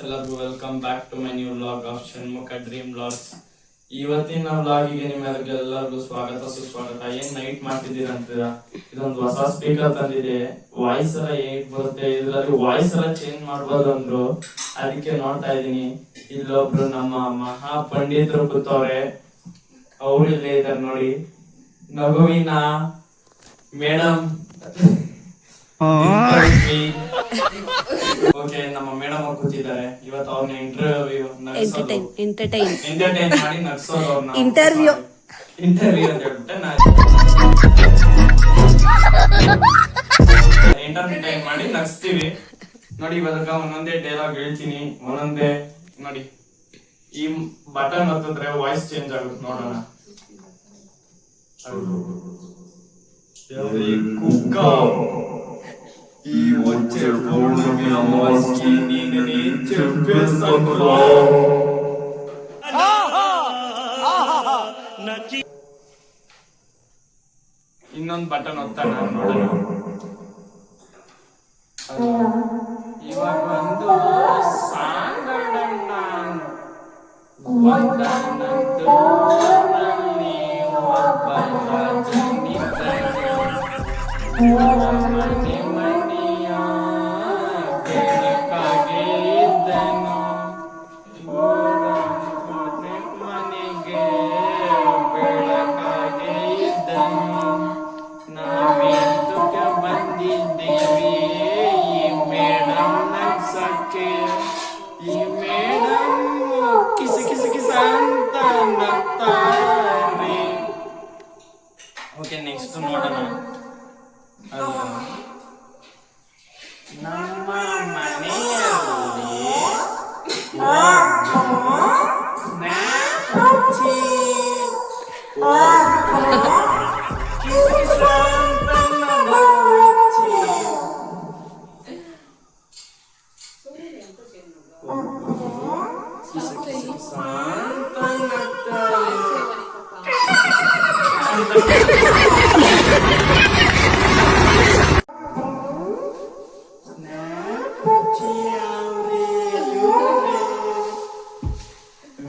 ಎಲ್ಲರಿಗೂ welcome back to my new vlog of Shanmukha dream vlogs. ಇವತ್ತಿನ ವ್ಲಾಗಿಗೆ ನಿಮ್ಮೆಲ್ಲರಿಗೂ ಸ್ವಾಗತ ಸುಸ್ವಾಗತ. ಏನ್ ನೈಟ್ ಮಾಡ್ತಿದ್ದೀರಾ ಅಂತೀರಾ? ಇದೊಂದು ಹೊಸ ಸ್ಪೀಕರ್ ತಂದಿದೆ, ವಾಯ್ಸ್ ಎಲ್ಲ ಹೇಗ್ ಬರುತ್ತೆ, ಇದ್ರಲ್ಲಿ ವಾಯ್ಸ್ ಎಲ್ಲ ಚೇಂಜ್ ಮಾಡ್ಬೋದು ಅಂದ್ರು. ಅದಕ್ಕೆ ನೋಡ್ತಾ ಇದೀನಿ. ಇಲ್ಲೊಬ್ರು ನಮ್ಮ ಮಹಾ ಪಂಡಿತರು ಕೂತವ್ರೆ, ಅವ್ರು ಇಲ್ಲೇ ಇದ್ದಾರೆ ನೋಡಿ. ನಗುವಿನ ಮೇಡಮ್ ಓಕೆ, ನಮ್ಮ ಮೇಡಮ್ ಅವ್ರು ಕೂತಿದ್ದಾರೆ. ಇವತ್ತು ಅವ್ರನ್ನ ಎಂಟರ್ಟೈನ್ ಮಾಡಿ ನಗ್ಸೋದು ಅವ್ರನ್ನ. ಇಂಟರ್ವ್ಯೂ ಅಂತ ಹೇಳ್ಬಿಟ್ಟೆ ನಾನು ಎಂಟರ್ಟೈನ್ ಮಾಡಿ ನಗ್ಸ್ತೀವಿ ನೋಡಿ. ಇವಾಗ ಒಂದೊಂದೇ ಡೈಲಾಗ್ ಹೇಳ್ತೀನಿ, ಒಂದೊಂದೇ ನೋಡಿ. ಈ ಬಟನ್ ಒತ್ತಿದ್ರೆ ವಾಯ್ಸ್ ಚೇಂಜ್ ಆಗುತ್ತೆ, ನೋಡೋಣ. ಕುಕ್ಕ ఈ వచ్చే పౌర్ణమి అమావాస్యకి నేను చెప్పేస్తాను. ಇನ್ನೊಂದು ಬಟನ್ ಒತ್ತಾನ ನೋಡೋಣ. ಇವಾಗ ಒಂದು ಸಾಂಗ್ ಮನೆ ಮನೆಯ ಬೆಳಕಾಗೆ ಇದ್ದನು, ಮನೆಗೆ ಬೆಳಕಾಗೆ ಇದ್ದನು. ನಾವೆಂತಕ್ಕೆ ಬಂದಿದ್ದೇವೆ ಈ ಮೇಡಮ್ ನಗ್ಸಕ್ಕೆ. ಈ ಮೇಡಮ್ ಕಿಸ ಕಿಸ ಕಿಸ ಅಂತ ನಗ್ತಾರೆ. ಓಕೆ, ನೆಕ್ಸ್ಟ್ ನೋಡೋಣ. ನಮ್ಮ ಮನೆಯಲ್ಲಿ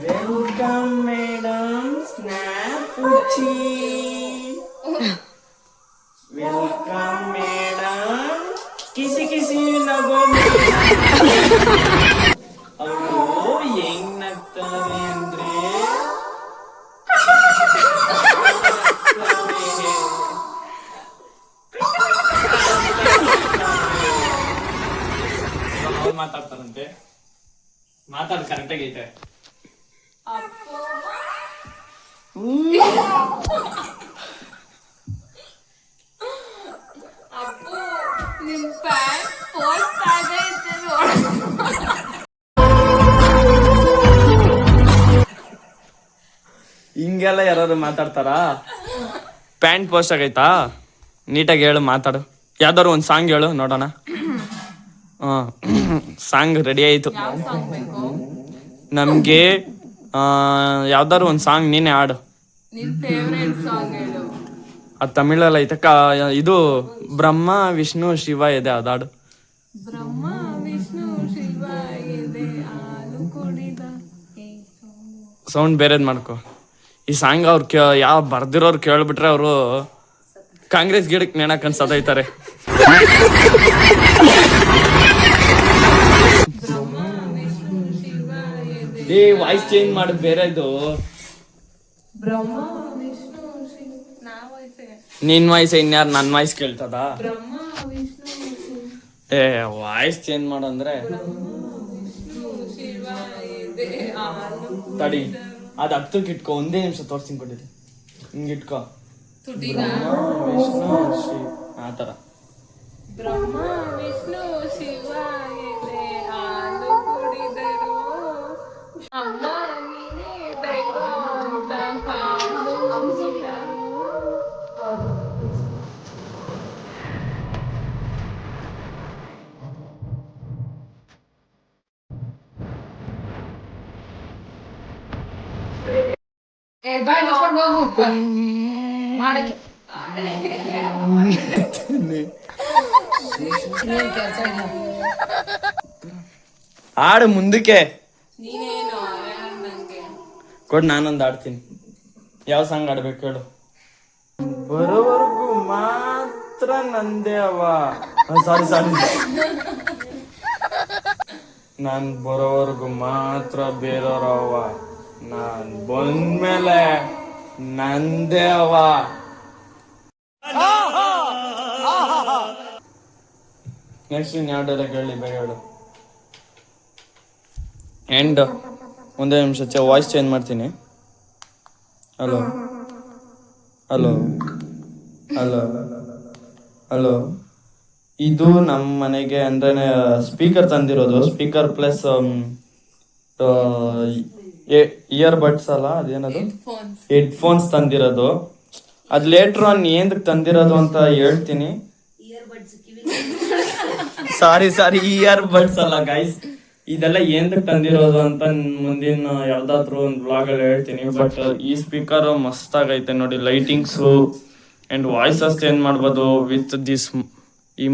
ವೆಲ್ಕಮ್ ಮೇಡಮ್ ಸ್ನ್ಯಾಪುಚ್ಚಿ, ವೆಲ್ಕಮ್ ಮೇಡಮ್ ಕಿಸಿ ಕಿಸಿ ನಗೋ. ಅವರು ಹೆಂಗ್ ನಗ್ತಾರೆ ಅಂದ್ರೆ ಅವ್ರು ಮಾತಾಡ್ತಾರಂತೆ. ಮಾತಾಡ್ ಕರೆಕ್ಟಾಗಿ ಐತೆ. ಹಿಂಗೆಲ್ಲ ಯಾರು ಮಾತಾಡ್ತಾರ? ಪ್ಯಾಂಟ್ ಪೋಸ್ಟ್ ಆಗೈತಾ? ನೀಟಾಗಿ ಹೇಳು, ಮಾತಾಡು. ಯಾವ್ದಾರು ಒಂದು ಸಾಂಗ್ ಹೇಳು ನೋಡೋಣ. ಸಾಂಗ್ ರೆಡಿ ಆಯ್ತು ನಮ್ಗೆ. ಯಾವ್ದಾರು ಒಂದು ಸಾಂಗ್ ನೀನೆ ಹಾಡು. ಅದು ತಮಿಳಲ್ಲ ಐತಕ್ಕ. ಇದು ಬ್ರಹ್ಮ ವಿಷ್ಣು ಶಿವ ಇದೆ, ಅದಾಡು. ಸೌಂಡ್ ಬೇರೆದ್ ಮಾಡ್ಕೊ. ಈ ಸಾಂಗ್ ಅವ್ರು ಯಾವ ಬರ್ದಿರೋರು ಕೇಳ್ಬಿಟ್ರೆ ಅವರು ಕಾಂಗ್ರೆಸ್ ಗಿಡಕ್ಕೆ ನೆಣಕ್ ಅನ್ಸದೈತಾರೆ. ಏ ವಾಯ್ಸ್ ಚೇಂಜ್ ಮಾಡು, ಬೇರೆದು. ನಿನ್ ವಾಯ್ಸ್ ಇನ್ಯಾರು ನನ್ನ ವಾಯ್ಸ್ ಕೇಳ್ತದ? ಏ ವಾಯ್ಸ್ ಚೇಂಜ್ ಮಾಡು ಅಂದ್ರೆ ತಡಿ. ಅದ್ ಹತ್ತಕ್ಕೆ ಇಟ್ಕೊ, ಒಂದೇ ನಿಮಿಷ ತೋರ್ಸಿಂಗ್ ಕೊಟ್ಟಿದ್ದೆ. ಹಿಂಗ ಇಟ್ಕೊ, ವಿಷ್ಣು ಶಿವ ಆತರ. ಬ್ರಹ್ಮ ವಿಷ್ಣು ಶಿವ ಹಾಡು ಮುಂದಕ್ಕೆ ನೀನೇನು ಕೊಡ್, ನಾನೊಂದು ಆಡ್ತೀನಿ. ಯಾವ ಸಾಂಗ್ ಆಡ್ಬೇಕು ಹೇಳು? ಬರೋವರೆಗೂ ಮಾತ್ರ ನಂದೇ ಅವ. ಸಾರಿ ನಾನ್ ಬರೋವರೆಗೂ ಮಾತ್ರ ಬೇರೆಯವ್ರವ, ನಾನ್ ಬಂದ್ಮೇಲೆ ನಂದೇ ಅವ. ನೆಕ್ಸ್ಟ್ ಇನ್ ಯಾವ ಡೈಲಾಗ್ ಹೇಳಿ? ಬೇಗ ಹೇಳು. ಎಂಡ್ ಒಂದೇ ನಿಮಿಷ ವಾಯ್ಸ್ ಚೇಂಜ್ ಮಾಡ್ತೀನಿ. Hello hello hello hello. ಇದು ನಮ್ಮ ಮನೆಗೆ ಅಂದ್ರೆ ಸ್ಪೀಕರ್ ತಂದಿರೋದು. ಸ್ಪೀಕರ್ ಪ್ಲಸ್ ಇಯರ್ ಬಡ್ಸ್ ಅಲ್ಲ, ಅದೇನದು ಹೆಡ್ಫೋನ್ಸ್ ತಂದಿರೋದು. ಅದ್ ಲೇಟ್ರ್ ಆನ್ ಏಂದಕ್ ತಂದಿರೋದು ಅಂತ ಹೇಳ್ತೀನಿ. ಸಾರಿ ಇಯರ್ ಬಡ್ಸ್ ಅಲ್ಲ ಗೈಸ್, ಇದೆಲ್ಲ ಏಂದಕ್ ತಂದಿರೋದು ಅಂತ ಮುಂದಿನ ಯಾವ್ದಾದ್ರು ಒಂದು ವ್ಲಾಗ್ ಅಲ್ಲಿ ಹೇಳ್ತೀನಿ. ಬಟ್ ಈ ಸ್ಪೀಕರ್ ಮಸ್ತ್ ಆಗೈತೆ ನೋಡಿ. ಲೈಟಿಂಗ್ಸ್ ಅಂಡ್ ವಾಯ್ಸಸ್ ಚೇಂಜ್ ಮಾಡ್ಬೋದು ವಿತ್ ದಿಸ್. ಈ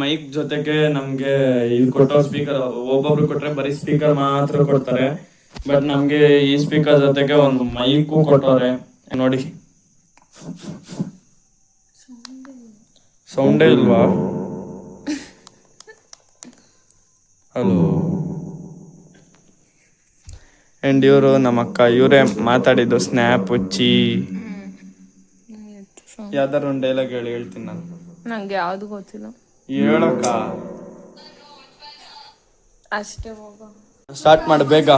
ಮೈಕ್ ಜೊತೆಗೆ ನಮ್ಗೆ ಇದು ಕೊಟ್ಟೋ ಸ್ಪೀಕರ್, ಒಬ್ಬೊಬ್ರು ಕೊಟ್ರೆ ಬರೀ ಸ್ಪೀಕರ್ ಮಾತ್ರ ಕೊಡ್ತಾರೆ. ಬಟ್ ನಮ್ಗೆ ಈ ಸ್ಪೀಕರ್ ಜೊತೆಗೆ ಒಂದು ಮೈಕು ಕೊಟ್ಟವ್ರೆ ನೋಡಿ. ಸೌಂಡೇ ಇಲ್ವಾ? ಹಲೋ. ಅಂಡ್ ಇವರು ನಮ್ಮ ಅಕ್ಕ, ಇವರೇ ಮಾತಾಡಿದ್ದು ಸ್ನ್ಯಾಪ್ ಹಚ್ಚಿ. ಯಾವ್ದಾರು ಒಂದು ಡೈಲಾಗ್ ಹೇಳ್ತೀನಿ ನಾನು. ನಂಗೆ ಯಾವ್ದು ಗೊತ್ತಿಲ್ಲ. ಹೇಳಕ್ಕ ಅಷ್ಟೇ, ಹೋಗ ಸ್ಟಾರ್ಟ್ ಮಾಡು ಬೇಗ.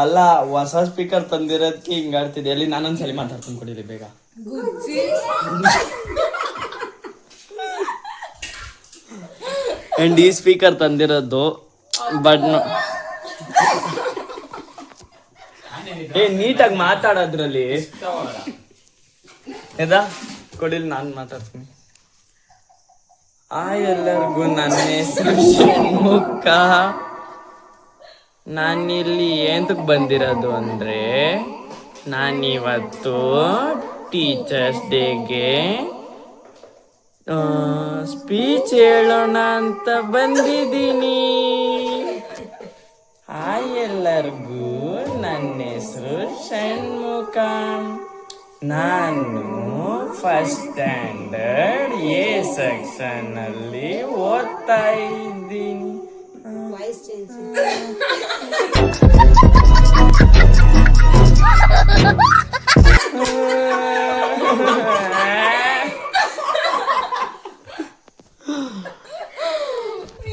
ಅಲ್ಲ, ಹೊಸ ಸ್ಪೀಕರ್ ತಂದಿರೋದಕ್ಕೆ ಹಿಂಗ ಆಡ್ತಿದ್ದೆ. ಎಲ್ಲಿ ನಾನೊಂದ್ಸಲಿ ಮಾತಾಡ್ತೀನಿ ಕೊಡಿಲಿ ಬೇಗ. ಅಂಡ್ ಈ ಸ್ಪೀಕರ್ ತಂದಿರೋದು ಬಟ್ ನೀಟಾಗಿ ಮಾತಾಡೋದ್ರಲ್ಲಿ ಕೊಡಿಲಿ, ನಾನು ಮಾತಾಡ್ತೀನಿ. ಎಲ್ಲರಿಗೂ ನನ್ನ ಹೆಸರು ಷಣ್ಮುಖ. ನಾನಿಲ್ಲಿ ಏಂತಕ್ ಬಂದಿರೋದು ಅಂದ್ರೆ, ನಾನಿವತ್ತು ಟೀಚರ್ಸ್ ಡೇಗೆ ಸ್ಪೀಚ್ ಹೇಳೋಣ ಅಂತ ಬಂದಿದ್ದೀನಿ. ಎಲ್ಲರಿಗೂ ನನ್ನ ಹೆಸರು ಷಣ್ಮುಖ. ನಾನು ಫಸ್ಟ್ ಸ್ಟ್ಯಾಂಡರ್ಡ್ ಎ ಸೆಕ್ಷನ್ ಅಲ್ಲಿ ಓದ್ತಾ ಇದ್ದೀನಿ.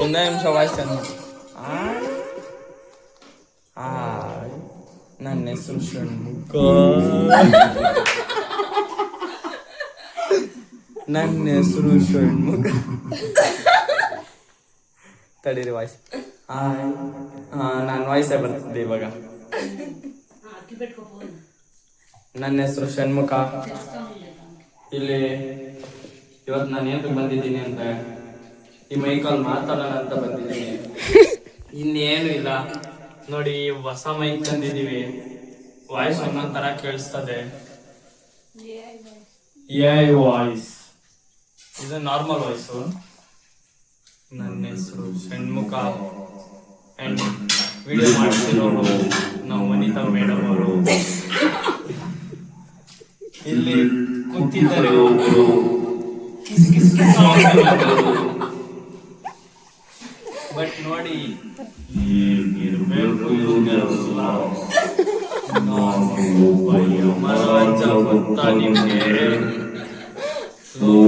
ಒಂದೇ ನಿಮಿಷ ವಾಯ್ಸ್ ನನ್ನ ಹೆಸರು ಷಣ್ಮುಖ. ನನ್ನ ಹೆಸರು ಷಣ್ಮುಖ. ತಡೀರಿ ವಾಯ್ಸ್. ನಾನು ವಾಯ್ಸೇ ಬರ್ತಿದ್ದೆ ಇವಾಗ. ನನ್ನ ಹೆಸರು ಷಣ್ಮುಖ. ಇಲ್ಲಿ ಇವತ್ತು ನಾನು ಏನ್ ಬಂದಿದ್ದೀನಿ ಅಂದ್ರೆ, ಈ ಮೈಕಲ್ಲಿ ಮಾತಾಡೋಣ ಅಂತ ಬಂದಿದ್ದೀನಿ. ಇನ್ನೇನು ಇಲ್ಲ ನೋಡಿ, ಹೊಸ ಮೈಕ್ ತಂದಿದ್ದೀವಿ. ವಾಯ್ಸ್ ಒಂದೊಂದ್ ತರ ಕೇಳಿಸ್ತದೆ. ವಾಯ್ಸ್ ಇದು ನಾರ್ಮಲ್ ವಾಯ್ಸು. ನನ್ನ ಹೆಸರು ಷಣ್ಮುಖ. ಅಂಡ್ ವಿಡಿಯೋ ಮಾಡ್ತಿರೋರು ನಾವು ವನಿತಾ ಮೇಡಮ್ ಅವರು. ಇಲ್ಲಿ ಕೂತಿದ್ದಾರೆ ಒಬ್ಬರು ಬಟ್ ನೋಡಿ ಹೇಗಿರ್ಬೇಕು ಇವ್ರಿಗೆಲ್ಲ. ಯಮರಾಜ ಗೊತ್ತಾ ನಿಮ್ಗೆ?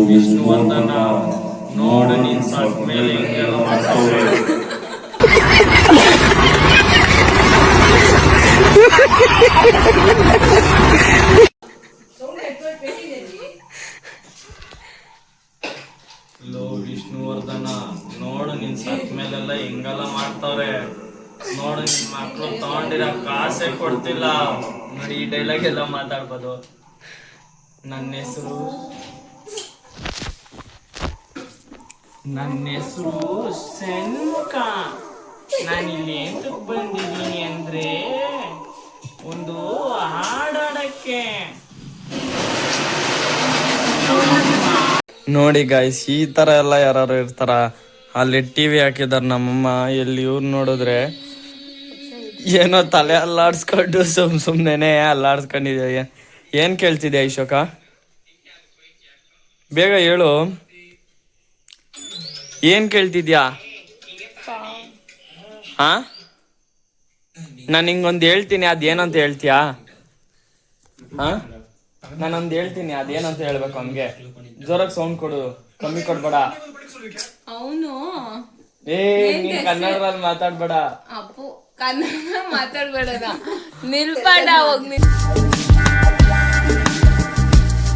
ವಿಷ್ಣುವರ್ಧನ ನೋಡು ನೀನ್ ಸಾಕ್ ಮೇಲೆ ಹಿಂಗೆಲ್ಲ ಮಾಡ್ತಾವೆ. ವಿಷ್ಣುವರ್ಧನ ನೋಡು ನಿನ್ ಸತ್ ಮೇಲೆಲ್ಲ ಹಿಂಗೆಲ್ಲ ಮಾಡ್ತಾವ್ರೆ. ನೋಡು ನಿನ್ ಮಕ್ಳು ತಗೊಂಡಿರೋ ಕಾಸೆ ಕೊಡ್ತಿಲ್ಲ. ನೋಡಿ ಈ ಡೈಲಾಗ್ ಎಲ್ಲ ಮಾತಾಡ್ಬೋದು. ನನ್ನ ಹೆಸರು ಷಣ್ಮುಖ. ನಾನಿಲ್ಲಿ ಎಂತಕ್ ಬಂದಿದ್ದೀನಿ ಅಂದ್ರೆ, ಒಂದು ಹಾಡಾಡಕ್ಕೆ. ನೋಡಿ ಗಾಯ್ಸ್, ಈ ತರ ಎಲ್ಲ ಯಾರು ಇರ್ತಾರ? ಅಲ್ಲಿ ಟಿವಿ ಹಾಕಿದಾರ ನಮ್ಮಮ್ಮ. ಎಲ್ಲಿ ಇವ್ರು ನೋಡಿದ್ರೆ ಏನೋ ತಲೆ ಅಲ್ಲಾಡ್ಸ್ಕೊಂಡು ಸುಮ್ನೆನೆ ಅಲ್ಲಾಡ್ಸ್ಕೊಂಡಿದ್ಯ. ಏನ್ ಕೇಳ್ತಿದ್ಯಾ ಅಶೋಕ? ಬೇಗ ಹೇಳು, ಏನ್ ಕೇಳ್ತಿದ್ಯಾ? ಹಾ, ನಾನು ಹಿಂಗೊಂದು ಹೇಳ್ತೀನಿ, ಅದೇನಂತ ಹೇಳ್ತೀಯಾ? ಹಾ, ನಾನೊಂದು ಹೇಳ್ತೀನಿ, ಅದೇನಂತ ಹೇಳ್ಬೇಕು. ಹಂಗೆ ಜೋರಾಗಿ ಸೌಂಡ್ ಕೊಡು, ಕಮ್ಮಿ ಕೊಡ್ಬೇಡ. ಅವನು ನೀನ್ ಕನ್ನಡದಲ್ಲಿ ಮಾತಾಡ್ಬೇಡ. ಅಪ್ಪು ಕನ್ನಡ ಮಾತಾಡ್ಬೇಡ, ನಿಲ್ಬೇಡ, ಹೋಗ್